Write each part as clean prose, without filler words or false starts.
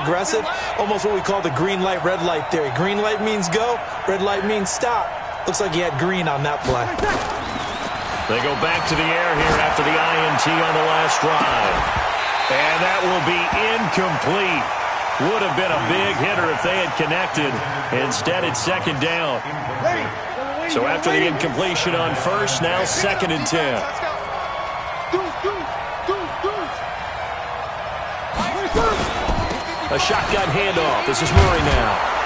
aggressive, almost what we call the green light, red light theory. Green light means go, red light means stop. Looks like he had green on that play. They go back to the air here after the INT on the last drive. And that will be incomplete. Would have been a big hitter if they had connected. Instead, it's second down. So after the incompletion on first, now 2nd and 10. A shotgun handoff. This is Murray now.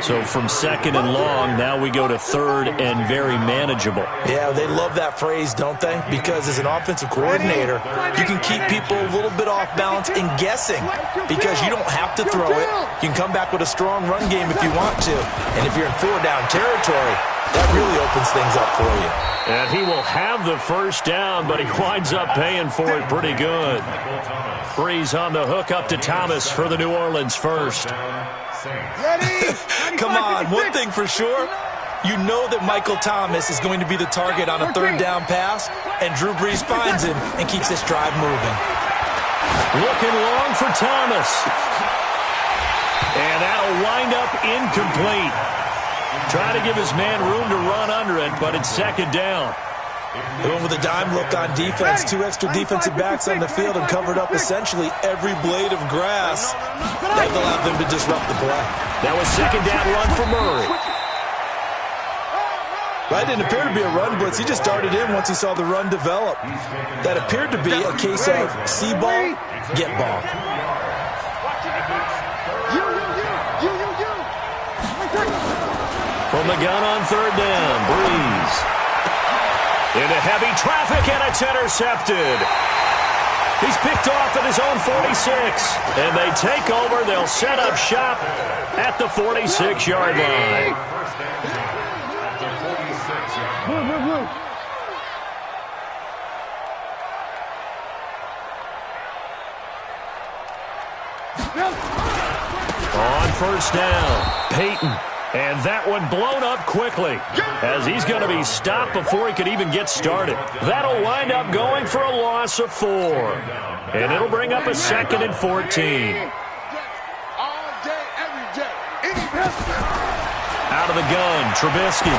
So from 2nd and long, now we go to 3rd and very manageable. Yeah, they love that phrase, don't they? Because as an offensive coordinator, you can keep people a little bit off balance and guessing because you don't have to throw it. You can come back with a strong run game if you want to. And if you're in 4-down territory, that really opens things up for you. And he will have the first down, but he winds up paying for it pretty good. Breeze on the hook up to Thomas for the New Orleans first. Come on, one thing for sure, you know that Michael Thomas is going to be the target on a 3rd down pass, and Drew Brees finds him and keeps this drive moving. Looking long for Thomas. And that'll wind up incomplete. Trying to give his man room to run under it, but it's 2nd down. They went with a dime look on defense. 2 extra defensive backs on the field and covered up essentially every blade of grass. That will allow them to disrupt the play. That was 2nd down run for Murray. That didn't appear to be a run blitz. He just darted in once he saw the run develop. That appeared to be a case of see ball, get ball. From the gun on 3rd down, Breeze. Into heavy traffic, and it's intercepted. He's picked off at his own 46. And they take over. They'll set up shop at the 46-yard line. On 1st down, Peyton. And that one blown up quickly as he's going to be stopped before he could even get started. That'll wind up going for a loss of 4. And it'll bring up a 2nd and 14. Out of the gun, Trubisky.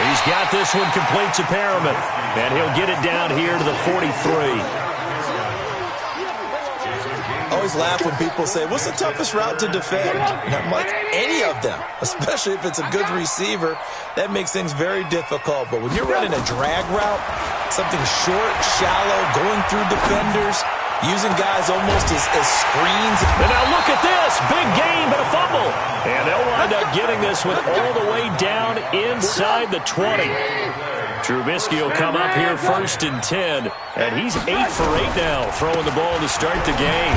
He's got this one complete to Perriman. And he'll get it down here to the 43. I always laugh when people say, what's the toughest route to defend? And I'm like, any of them, especially if it's a good receiver. That makes things very difficult. But when you're running a drag route, something short, shallow, going through defenders, using guys almost as screens. And now look at this. Big gain, but a fumble. And they'll wind up getting this one all the way down inside the 20. Trubisky will come up here 1st and 10, and he's 8 for 8 now, throwing the ball to start the game.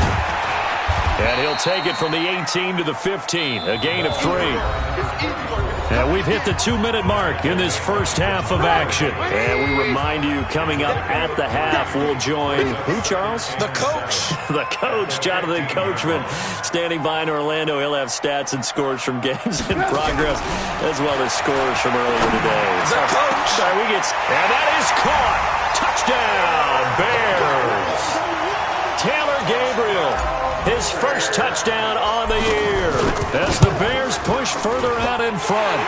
And he'll take it from the 18 to the 15, a gain of 3. And we've hit the 2-minute mark in this first half of action. And we remind you, coming up at the half, we'll join who, Charles? The coach. The coach, Jonathan Coachman, standing by in Orlando. He'll have stats and scores from games in progress, as well as scores from earlier today. The coach. Sorry, and that is caught. Touchdown, Bears. Taylor Gabriel, his first touchdown on the year as the Bears push further out in front.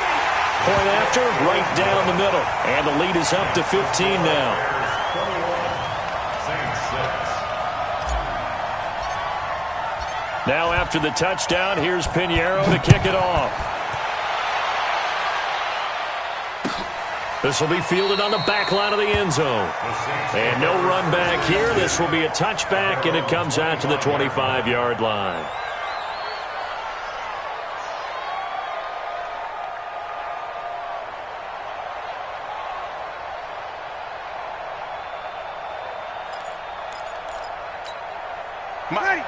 Point after, right down the middle. And the lead is up to 15 now. Now after the touchdown, here's Pinheiro to kick it off. This will be fielded on the back line of the end zone. And no run back here. This will be a touchback, and it comes out to the 25-yard line.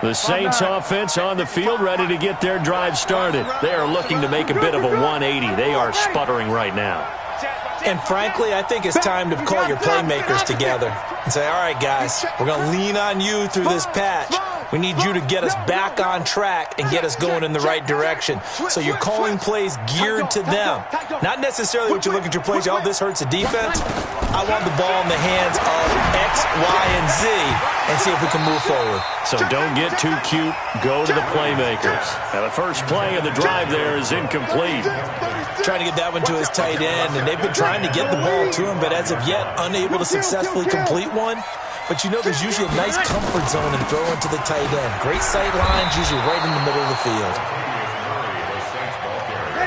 The Saints offense on the field, ready to get their drive started. They are looking to make a bit of a 180. They are sputtering right now. And frankly, I think it's time to call your playmakers together and say, all right, guys, we're going to lean on you through this patch. We need you to get us back on track and get us going in the right direction. So you're calling plays geared to them. Not necessarily what you look at your plays, oh, this hurts the defense. I want the ball in the hands of X, Y, and Z and see if we can move forward. So don't get too cute. Go to the playmakers. Now the first play of the drive there is incomplete. Trying to get that one to his tight end, and they've been trying to get the ball to him, but as of yet, unable to successfully complete one. But you know there's usually a nice comfort zone and throw into the tight end. Great sight lines, usually right in the middle of the field.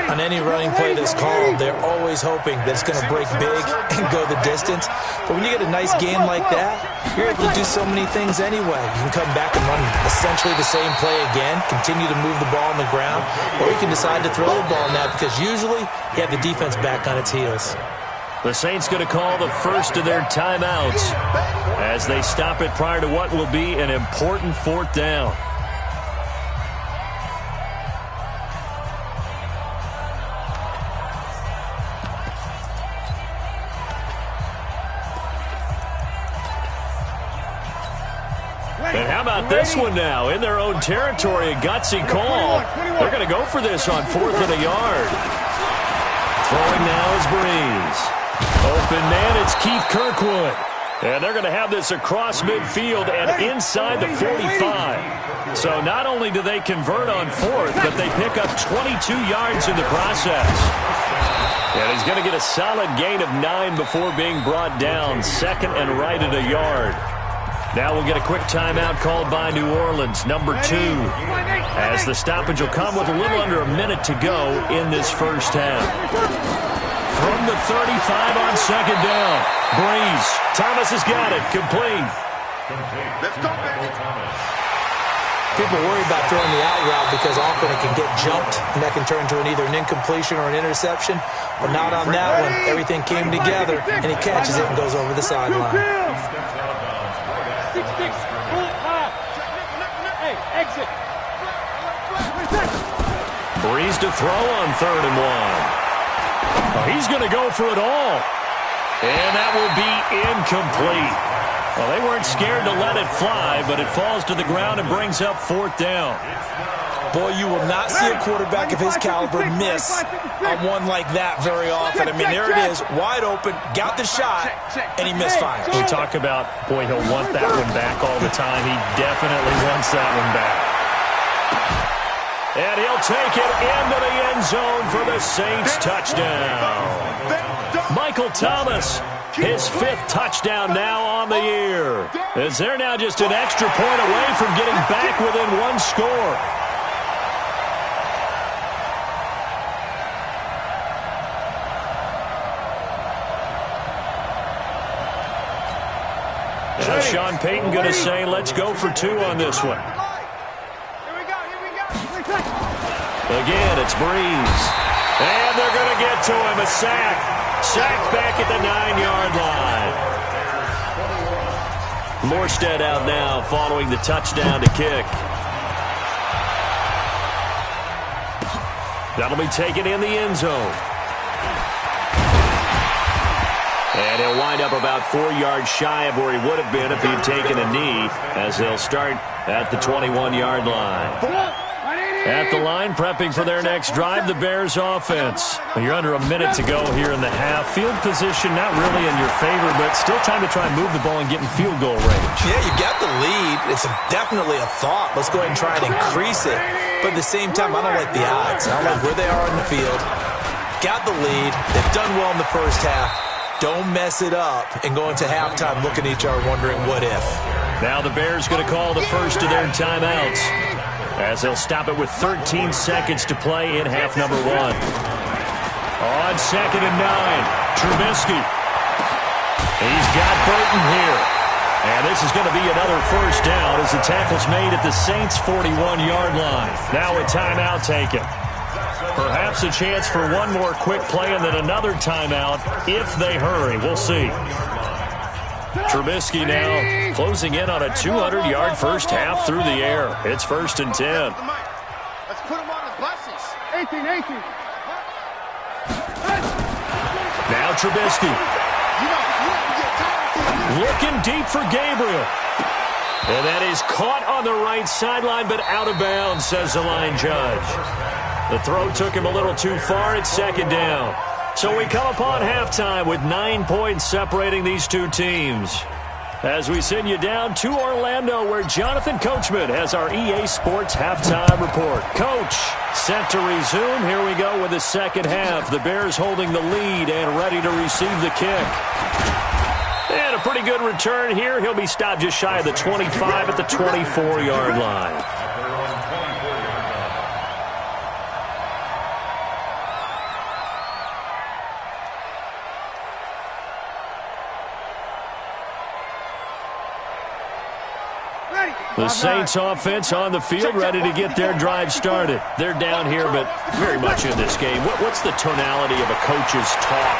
On any running play that's called, they're always hoping that it's going to break big and go the distance. But when you get a nice game like that, you're able to do so many things anyway. You can come back and run essentially the same play again, continue to move the ball on the ground, or you can decide to throw the ball now because usually you have the defense back on its heels. The Saints going to call the first of their timeouts as they stop it prior to what will be an important fourth down. And how about this one now? In their own territory, a gutsy call. They're going to go for this on 4th and a yard. Throwing now is Breeze. Open man, it's Keith Kirkwood. And they're going to have this across midfield and inside the 45. So not only do they convert on 4th, but they pick up 22 yards in the process. And he's going to get a solid gain of 9 before being brought down. 2nd and right at a yard. Now we'll get a quick timeout called by New Orleans, number 2, as the stoppage will come with a little under a minute to go in this first half. From the 35 on 2nd down, Breeze. Thomas has got it, complete. People worry about throwing the out route because often it can get jumped, and that can turn into either an incompletion or an interception. But not on that one. Everything came together, and he catches it and goes over the sideline. Breeze to throw on 3rd and 1. Oh, he's going to go for it all. And that will be incomplete. Well, they weren't scared to let it fly, but it falls to the ground and brings up 4th down. Boy, you will not see a quarterback of his caliber miss on one like that very often. I mean, there it is, wide open, got the shot, and he misfires. We talk about, boy, he'll want that one back all the time. He definitely wants that one back. And he'll take it into the end zone for the Saints touchdown. Michael Thomas, his 5th touchdown now on the year. As they're now just an extra point away from getting back within 1 score. Now Sean Payton going to say, let's go for 2 on this one. Again, it's Breeze. And they're going to get to him. A sack. Sacked back at the 9-yard line. Morstead out now following the touchdown to kick. That'll be taken in the end zone. And he'll wind up about 4 yards shy of where he would have been if he'd taken a knee, as they'll start at the 21-yard line. At the line, prepping for their next drive, the Bears offense. You're under a minute to go here in the half. Field position not really in your favor, but still time to try and move the ball and get in field goal range. Yeah, you got the lead. It's definitely a thought. Let's go ahead and try and increase it. But at the same time, I don't like the odds. I don't like where they are in the field. Got the lead. They've done well in the first half. Don't mess it up and go into halftime looking at each other wondering what if. Now the Bears going to call the first of their timeouts, as they'll stop it with 13 seconds to play in half number 1. On 2nd and 9, Trubisky. He's got Burton here. And this is going to be another first down as the tackle's made at the Saints' 41-yard line. Now a timeout taken. Perhaps a chance for one more quick play and then another timeout if they hurry. We'll see. Trubisky now closing in on a 200-yard first half through the air. It's 1st and 10. Let's put him on the buses. 18. Now Trubisky. Looking deep for Gabriel. And that is caught on the right sideline, but out of bounds, says the line judge. The throw took him a little too far. It's 2nd down. So we come upon halftime with 9 points separating these two teams. As we send you down to Orlando, where Jonathan Coachman has our EA Sports halftime report. Coach, set to resume. Here we go with the second half. The Bears holding the lead and ready to receive the kick. And a pretty good return here. He'll be stopped just shy of the 25 at the 24-yard line. The Saints offense on the field, ready to get their drive started. They're down here, but very much in this game. What's the tonality of a coach's talk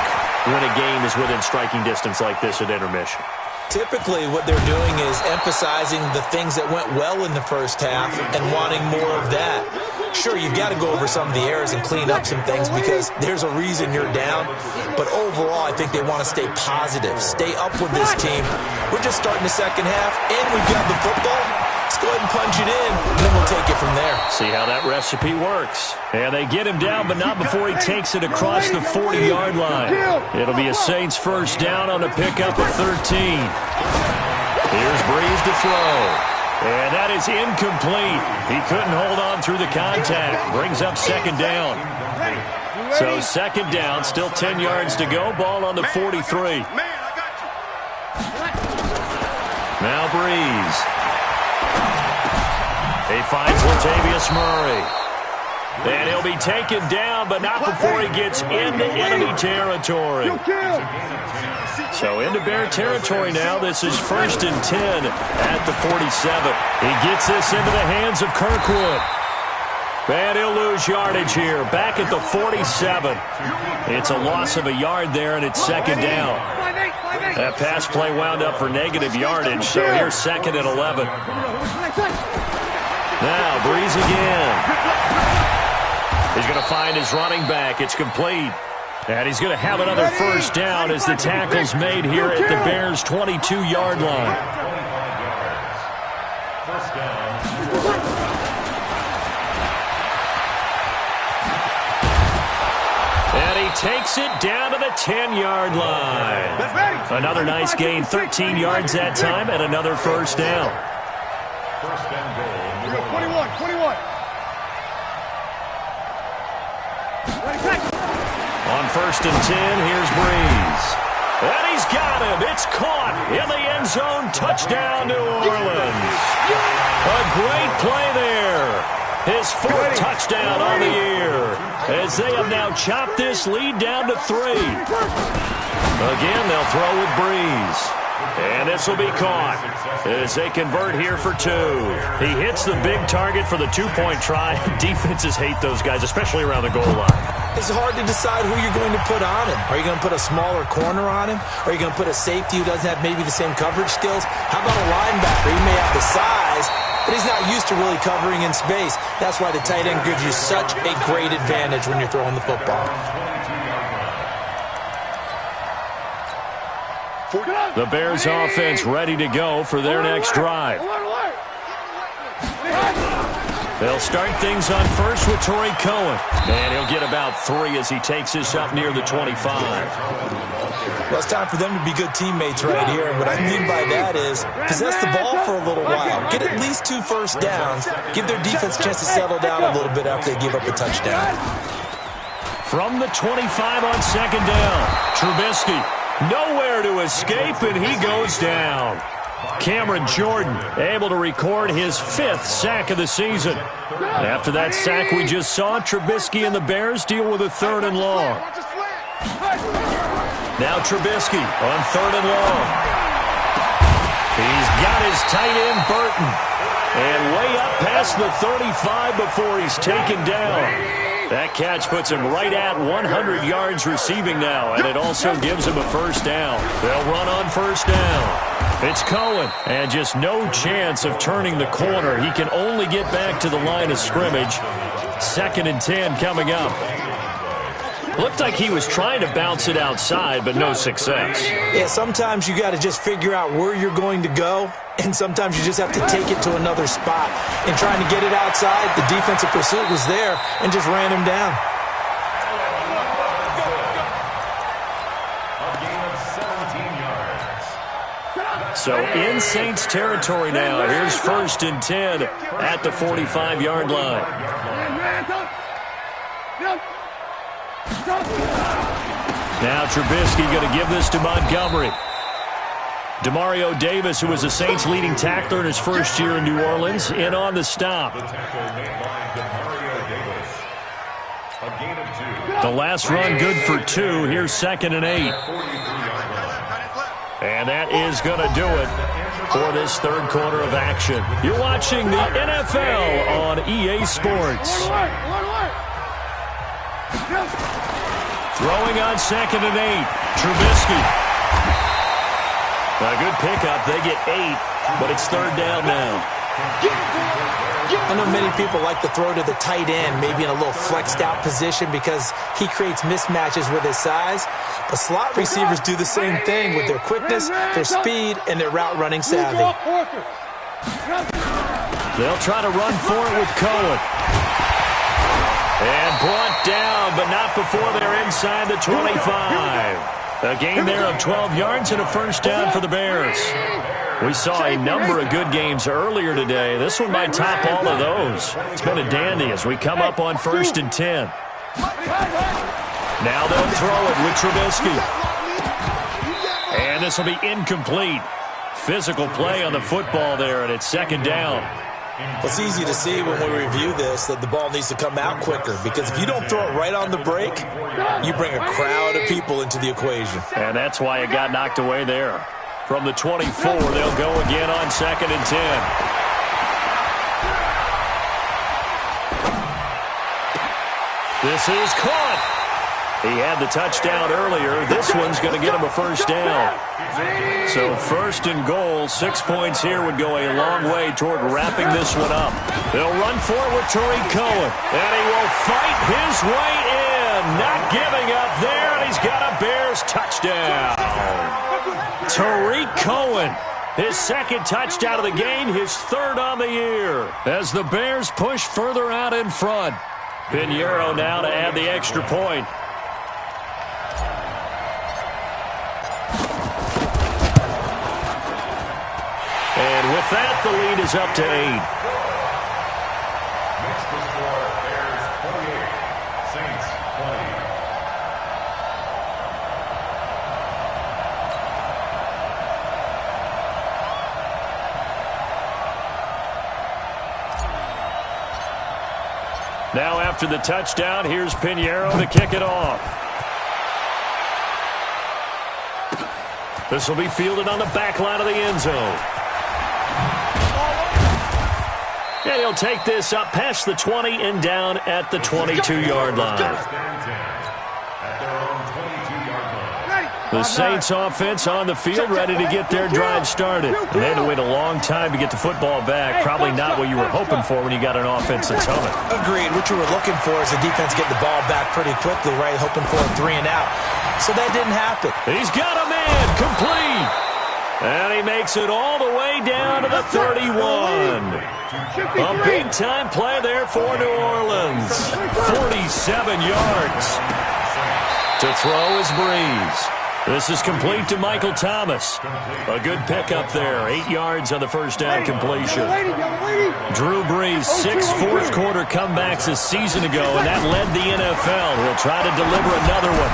when a game is within striking distance like this at intermission? Typically, what they're doing is emphasizing the things that went well in the first half and wanting more of that. Sure, you've got to go over some of the errors and clean up some things because there's a reason you're down. But overall, I think they want to stay positive, stay up with this team. We're just starting the second half, and we've got the football. Let's go ahead and punch it in, and then we'll take it from there. See how that recipe works. And they get him down, but not before he takes it across the 40-yard line. It'll be a Saints first down on the pickup of 13. Here's Breeze to throw. And that is incomplete. He couldn't hold on through the contact. Brings up second down. So second down, still 10 yards to go. Ball on the 43. Now Breeze. He finds Latavius Murray. And he'll be taken down, but not before he gets into enemy territory. So into Bear territory now. This is 1st and 10 at the 47. He gets this into the hands of Kirkwood. And he'll lose yardage here. Back at the 47. It's a loss of a yard there, and it's second down. That pass play wound up for negative yardage, so here's 2nd and 11. Now, Breeze again. He's going to find his running back. It's complete. And he's going to have another first down as the tackle's made here at the Bears' 22-yard line. First down. And he takes it down to the 10-yard line. Another nice gain, 13 yards that time, and another first down. First down goal. 21. On 1st and 10, here's Breeze. And he's got him. It's caught in the end zone. Touchdown, New Orleans. A great play there. His 4th touchdown on the year. As they have now chopped this lead down to 3. Again, they'll throw with Breeze. And this will be caught as they convert here for 2. He hits the big target for the 2-point try. Defenses hate those guys, especially around the goal line. It's hard to decide who you're going to put on him. Are you going to put a smaller corner on him? Are you going to put a safety who doesn't have maybe the same coverage skills? How about a linebacker? He may have the size, but he's not used to really covering in space. That's why the tight end gives you such a great advantage when you're throwing the football. The Bears offense ready to go for their next drive. They'll start things on first with Torrey Cohen. And he'll get about 3 as he takes this up near the 25. Well, it's time for them to be good teammates right here. And what I mean by that is possess the ball for a little while. Get at least 2 first downs. Give their defense a chance to settle down a little bit after they give up a touchdown. From the 25 on second down, Trubisky. Nowhere to escape, and he goes down. Cameron Jordan able to record his 5th sack of the season. After that sack we just saw, Trubisky and the Bears deal with a 3rd and long. Now Trubisky on 3rd and long. He's got his tight end, Burton. And way up past the 35 before he's taken down. That catch puts him right at 100 yards receiving now, and it also gives him a first down. They'll run on first down. It's Cohen, and just no chance of turning the corner. He can only get back to the line of scrimmage. 2nd and 10 coming up. Looked like he was trying to bounce it outside, but no success. Yeah, sometimes you got to just figure out where you're going to go, and sometimes you just have to take it to another spot. And trying to get it outside, the defensive pursuit was there and just ran him down. So in Saints territory now. Here's 1st and 10 at the 45-yard line. Now Trubisky going to give this to Montgomery. Demario Davis, who was the Saints' leading tackler in his first year in New Orleans, in on the stop. The last run good for 2. Here's 2nd and 8. And that is going to do it for this third quarter of action. You're watching the NFL on EA Sports. Throwing on 2nd and 8. Trubisky. A good pickup. They get 8, but it's 3rd down now. I know many people like to throw to the tight end, maybe in a little flexed out position because he creates mismatches with his size. But slot receivers do the same thing with their quickness, their speed, and their route running savvy. They'll try to run for it with Cohen. And brought down, but not before they're inside the 25. A gain there of 12 yards and a 1st down for the Bears. We saw a number of good games earlier today. This one might top all of those. It's been a dandy as we come up on 1st and 10. Now they'll throw it with Trubisky. And this will be incomplete. Physical play on the football there, and it's 2nd down. It's easy to see when we review this that the ball needs to come out quicker because if you don't throw it right on the break, you bring a crowd of people into the equation. And that's why it got knocked away there. From the 24, they'll go again on 2nd and 10. This is caught. He had the touchdown earlier. This one's going to get him a 1st down. So 1st and goal, 6 points here would go a long way toward wrapping this one up. They'll run for it with Tariq Cohen. And he will fight his way in. Not giving up there, and he's got a Bears touchdown. Tariq Cohen, his 2nd touchdown of the game, his 3rd on the year. As the Bears push further out in front. Pinheiro now to add the extra point. And with that, the lead is up to 8. Now after the touchdown, here's Pinheiro to kick it off. This will be fielded on the back line of the end zone. And he'll take this up past the 20 and down at the 22-yard line. The Saints offense on the field ready to get their drive started. And they had to wait a long time to get the football back. Probably not what you were hoping for when you got an offense that's humming. Agreed. What you were looking for is the defense getting the ball back pretty quickly, right? Hoping for a 3 and out. So that didn't happen. He's got a man complete. And he makes it all the way down to the 31. A big-time play there for New Orleans. 47 yards. To throw is Breeze. This is complete to Michael Thomas. A good pickup there. 8 yards on the 1st down completion. Drew Brees, 6 fourth-quarter comebacks a season ago, and that led the NFL. He'll try to deliver another one.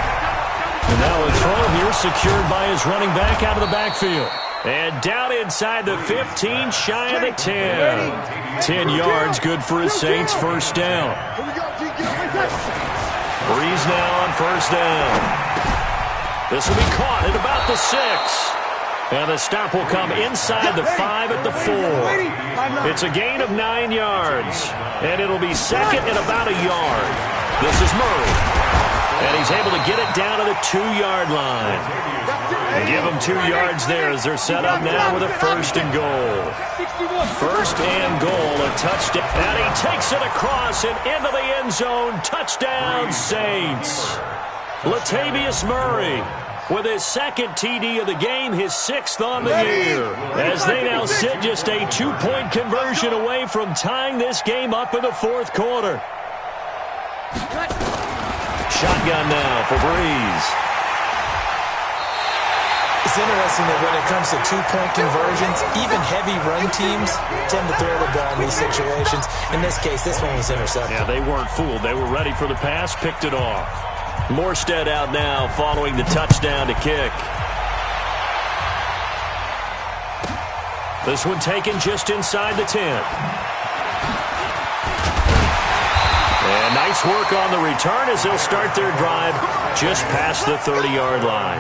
And now a throw here secured by his running back out of the backfield. And down inside the 15, shy of the 10. 10 yards, good for his Saints, 1st down. Breeze now on 1st down. This will be caught at about the 6. And the stop will come inside the 5 at the 4. It's a gain of 9 yards. And it'll be 2nd and about a yard. This is Murray. And he's able to get it down to the 2-yard line. And give them 2 yards there as they're set up now with a 1st and goal. 1st and goal, a touchdown. And he takes it across and into the end zone. Touchdown, Saints. Latavius Murray with his 2nd TD of the game, his 6th on the year. As they now sit just a 2-point conversion away from tying this game up in the 4th quarter. Shotgun now for Breeze. It's interesting that when it comes to two-point conversions, even heavy run teams tend to throw the ball in these situations. In this case, this one was intercepted. Yeah, they weren't fooled. They were ready for the pass, picked it off. Morstead out now following the touchdown to kick. This one taken just inside the 10. And nice work on the return as they'll start their drive just past the 30-yard line.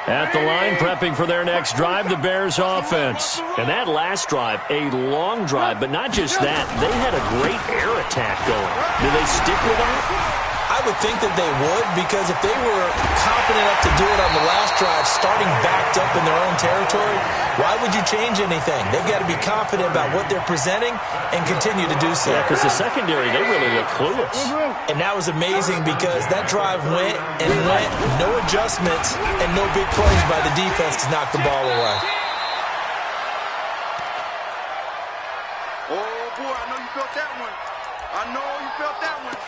At the line, prepping for their next drive, the Bears offense. And that last drive, a long drive, but not just that. They had a great air attack going. Do they stick with that? I would think that they would, because if they were confident enough to do it on the last drive, starting backed up in their own territory, why would you change anything? They've got to be confident about what they're presenting and continue to do so. Yeah, because the secondary, they really look clueless. And that was amazing because that drive went and went, no adjustments, and no big plays by the defense to knock the ball away. Oh, boy, I know you felt that one. I know you felt that one.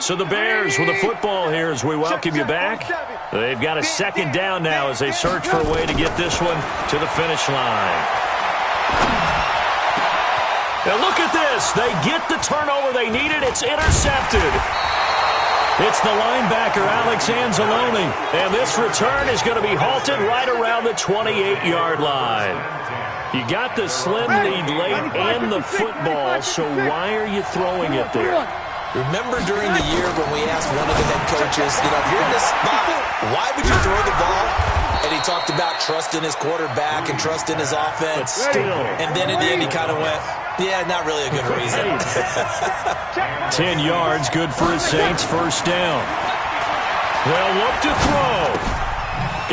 So the Bears with the football here as we welcome you back. They've got a second down now as they search for a way to get this one to the finish line. Now look at this. They get the turnover they needed. It's intercepted. It's the linebacker, Alex Anzalone. And this return is going to be halted right around the 28-yard line. You got the slim lead late and the football, so why are you throwing it there? Remember during the year when we asked one of the head coaches, if you're in this spot, why would you throw the ball? And he talked about trusting his quarterback and trusting his offense. But still. And then at the end he kind of went, yeah, not really a good reason. 10 yards, good for his Saints, first down. Well, look to throw.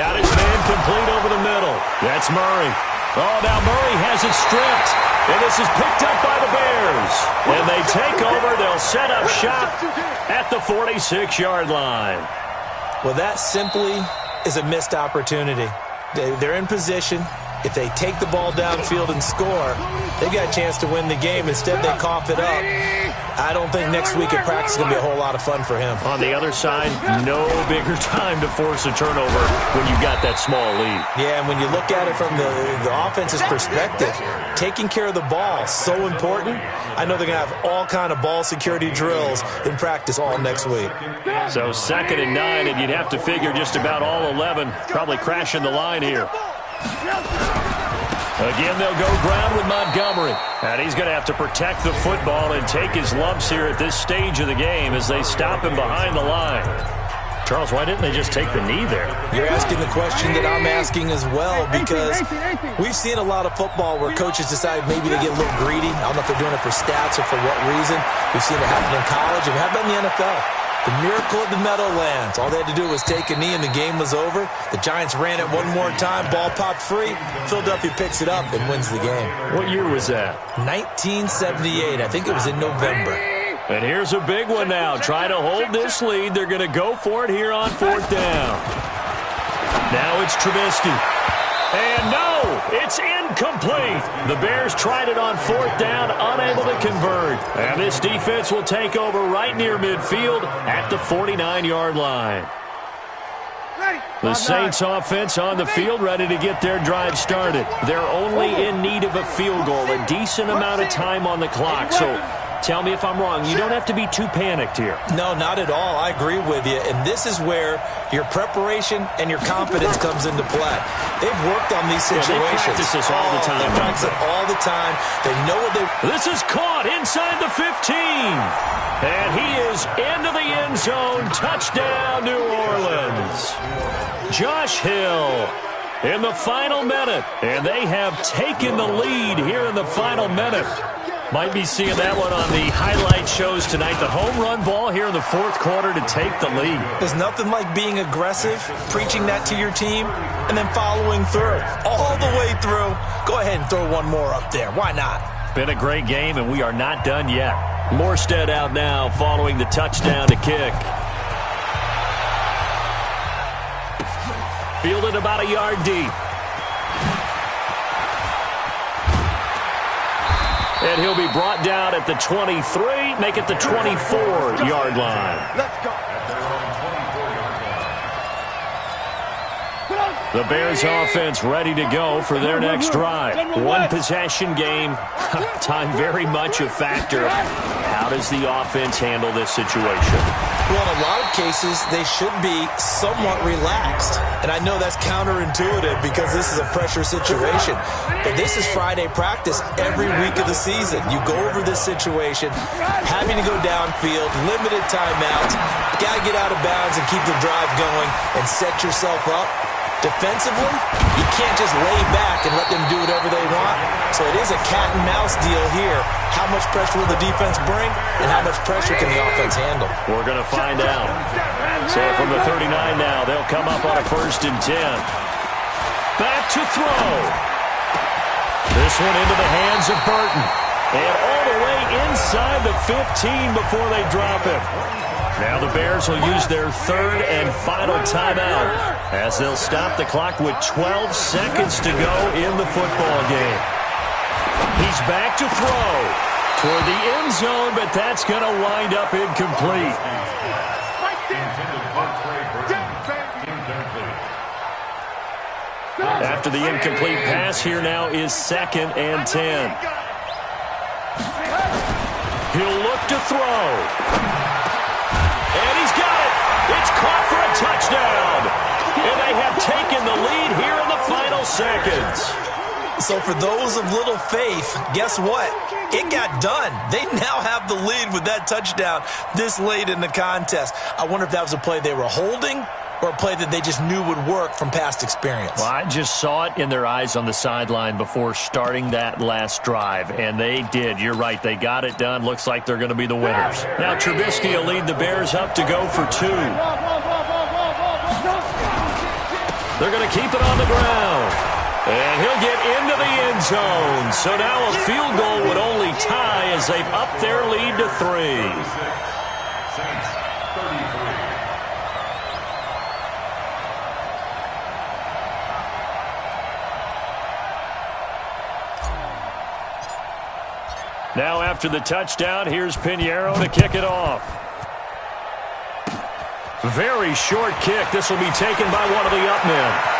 Got his man complete over the middle. That's Murray. Oh, now Murray has it stripped. And this is picked up by the Bears. And they take over. They'll set up shop at the 46-yard line. Well, that simply is a missed opportunity. They're in position. If they take the ball downfield and score, they've got a chance to win the game. Instead, they cough it up. I don't think next week at practice is going to be a whole lot of fun for him. On the other side, no bigger time to force a turnover when you've got that small lead. Yeah, and when you look at it from the offense's perspective, taking care of the ball, so important. I know they're going to have all kind of ball security drills in practice all next week. So 2nd and 9, and you'd have to figure just about all 11 probably crashing the line here. Again, they'll go ground with Montgomery. And he's going to have to protect the football and take his lumps here at this stage of the game as they stop him behind the line. Charles, why didn't they just take the knee there? You're asking the question that I'm asking as well, because we've seen a lot of football where coaches decide maybe they get a little greedy. I don't know if they're doing it for stats or for what reason. We've seen it happen in college, and how about in the NFL? The miracle of the Meadowlands. All they had to do was take a knee and the game was over. The Giants ran it one more time. Ball popped free. Philadelphia picks it up and wins the game. What year was that? 1978. I think it was in November. And here's a big one now. Try to hold this lead. They're going to go for it here on 4th down. Now it's Trubisky. And no, it's incomplete. The Bears tried it on 4th down, unable to convert. And this defense will take over right near midfield at the 49-yard line. The Saints offense on the field, ready to get their drive started. They're only in need of a field goal, a decent amount of time on the clock. So tell me if I'm wrong. You don't have to be too panicked here. No, not at all. I agree with you. And this is where your preparation and your confidence comes into play. They've worked on these situations. Yeah, they practice this all the time. They practice it all the time. They know what they... This is caught inside the 15. And he is into the end zone. Touchdown, New Orleans. Josh Hill in the final minute. And they have taken the lead here in the final minute. Might be seeing that one on the highlight shows tonight. The home run ball here in the 4th quarter to take the lead. There's nothing like being aggressive, preaching that to your team, and then following through. All the way through. Go ahead and throw one more up there. Why not? Been a great game, and we are not done yet. Morstead out now following the touchdown to kick. Fielded about a yard deep. And he'll be brought down at the 23, make it the 24-yard line. Let's go. The Bears offense ready to go for their next drive. One possession game. Time very much a factor. How does the offense handle this situation? Well, in a lot of cases, they should be somewhat relaxed. And I know that's counterintuitive because this is a pressure situation. But this is Friday practice every week of the season. You go over this situation, having to go downfield, limited timeouts, got to get out of bounds and keep the drive going and set yourself up. Defensively, you can't just lay back and let them do whatever they want. So it is a cat and mouse deal here. How much pressure will the defense bring, and how much pressure can the offense handle? We're going to find out. So from the 39 now, they'll come up on a 1st and 10. Back to throw. This one into the hands of Burton. And all the way inside the 15 before they drop it. Now the Bears will use their 3rd and final timeout as they'll stop the clock with 12 seconds to go in the football game. He's back to throw toward the end zone, but that's going to wind up incomplete. After the incomplete pass, here now is 2nd and 10. He'll look to throw. And he's got it. It's caught for a touchdown. And they have taken the lead here in the final seconds. So for those of little faith, guess what? It got done. They now have the lead with that touchdown this late in the contest. I wonder if that was a play they were holding or a play that they just knew would work from past experience. Well, I just saw it in their eyes on the sideline before starting that last drive, and they did. You're right. They got it done. Looks like they're going to be the winners. Now Trubisky will lead the Bears up to go for 2. They're going to keep it on the ground. And he'll get into the end zone. So now a field goal would only tie as they've upped their lead to 3. Now after the touchdown, here's Pinheiro to kick it off. Very short kick. This will be taken by one of the up men.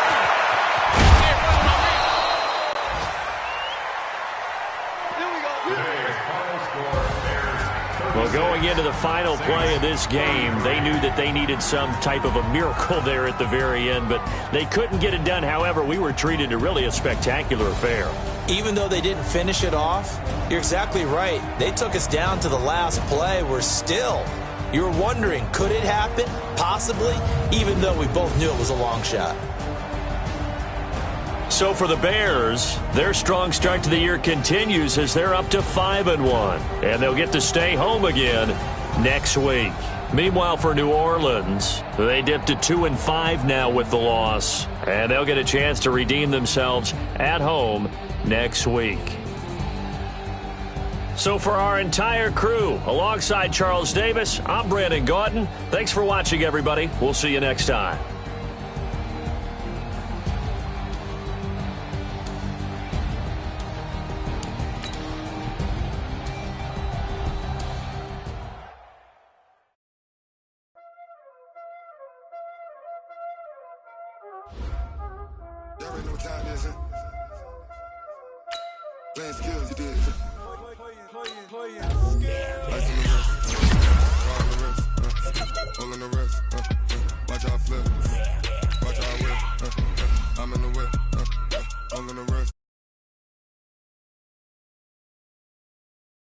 Well, going into the final play of this game, they knew that they needed some type of a miracle there at the very end, but they couldn't get it done. However, we were treated to really a spectacular affair. Even though they didn't finish it off, you're exactly right. They took us down to the last play. We're still, you were wondering, could it happen? Possibly, even though we both knew it was a long shot. So for the Bears, their strong start to the year continues as they're up to 5-1. And they'll get to stay home again next week. Meanwhile, for New Orleans, they dipped to 2-5 now with the loss. And they'll get a chance to redeem themselves at home next week. So for our entire crew, alongside Charles Davis, I'm Brandon Gaudin. Thanks for watching, everybody. We'll see you next time. Y'all already know what time it is, huh? Playing skills, you did. Lights on the wrist, car on the wrist, hole in the wrist, watch how I flip, watch how I whip, I'm in the whip, hole in the wrist.